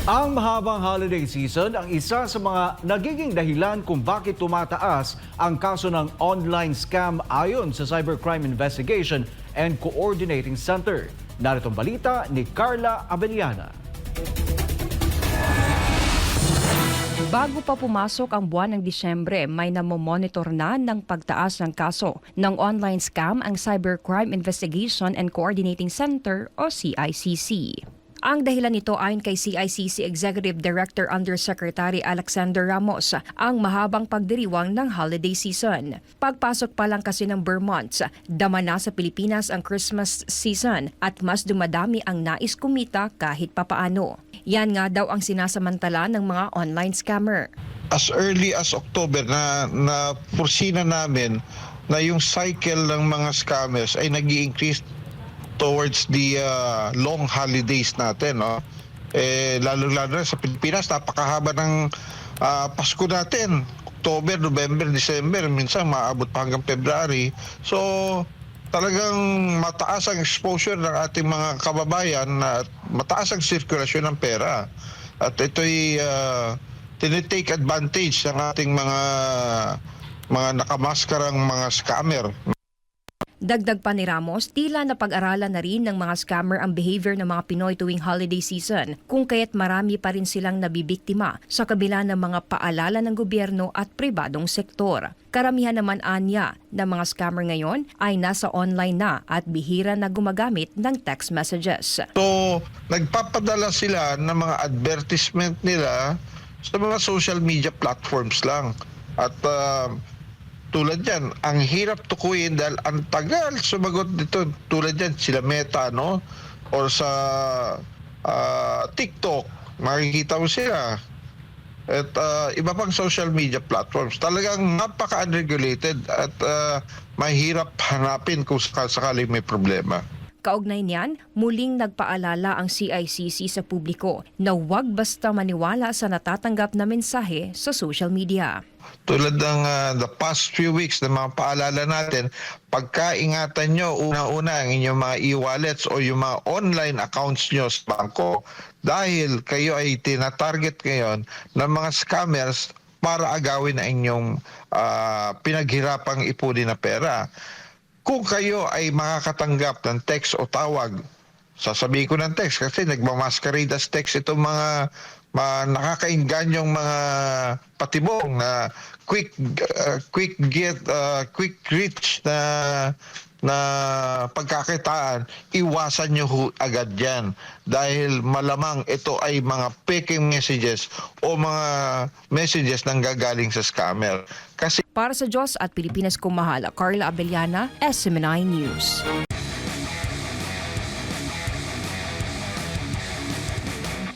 Ang mahabang holiday season ang isa sa mga nagiging dahilan kung bakit tumataas ang kaso ng online scam ayon sa Cybercrime Investigation and Coordinating Center. Narito ang balita ni Carla Abellana. Bago pa pumasok ang buwan ng Disyembre, may namomonitor na ng pagtaas ng kaso ng online scam ang Cybercrime Investigation and Coordinating Center o CICC. Ang dahilan nito ayon kay CICC Executive Director Undersecretary Alexander Ramos, ang mahabang pagdiriwang ng holiday season. Pagpasok pa lang kasi ng Burr months, dama na sa Pilipinas ang Christmas season at mas dumadami ang nais kumita kahit papaano. Yan nga daw ang sinasamantala ng mga online scammer. As early as October na pursina namin na yung cycle ng mga scammers ay nag-i-increase towards the long holidays natin, no? Lalo-lalo sa Pilipinas, napakahaba ng Pasko natin. October, November, December, minsan maabot pa hanggang February. So, talagang mataas ang exposure ng ating mga kababayan at mataas ang sirkulasyon ng pera. At ito'y tinitake advantage ng ating mga nakamaskarang mga scammer. Dagdag pa ni Ramos, tila napag-aralan na rin ng mga scammer ang behavior ng mga Pinoy tuwing holiday season, kung kaya't marami pa rin silang nabibiktima sa kabila ng mga paalala ng gobyerno at pribadong sektor. Karamihan naman anya ng mga scammer ngayon ay nasa online na at bihira na gumagamit ng text messages. So, nagpapadala sila ng mga advertisement nila sa mga social media platforms lang. At tulad yan, ang hirap tukuyin dahil ang tagal sumagot dito. Tulad yan, sila Meta, no? Or sa TikTok, makikita mo sila. At iba pang social media platforms. Talagang napaka-unregulated at mahirap hanapin kung sakaling may problema. Kaugnay niyan, muling nagpaalala ang CICC sa publiko na huwag basta maniwala sa natatanggap na mensahe sa social media. Tulad ng the past few weeks na mga paalala natin, pagkaingatan nyo una-una ang inyong mga e-wallets o yung mga online accounts nyo sa bangko dahil kayo ay tinatarget ngayon ng mga scammers para agawin ang inyong pinaghirapang ipunin na pera. Kung kayo ay makakatanggap ng text o tawag, sasabihin ko ng text kasi nagmamasquerade as text itong mga nakakainganyong mga patibong na quick reach na pagkakitaan, iwasan nyo agad yan dahil malamang ito ay mga faking messages o mga messages nang gagaling sa scammer. Kasi Para sa Diyos at Pilipinas kong mahal, Carla Abellana, SMNI News.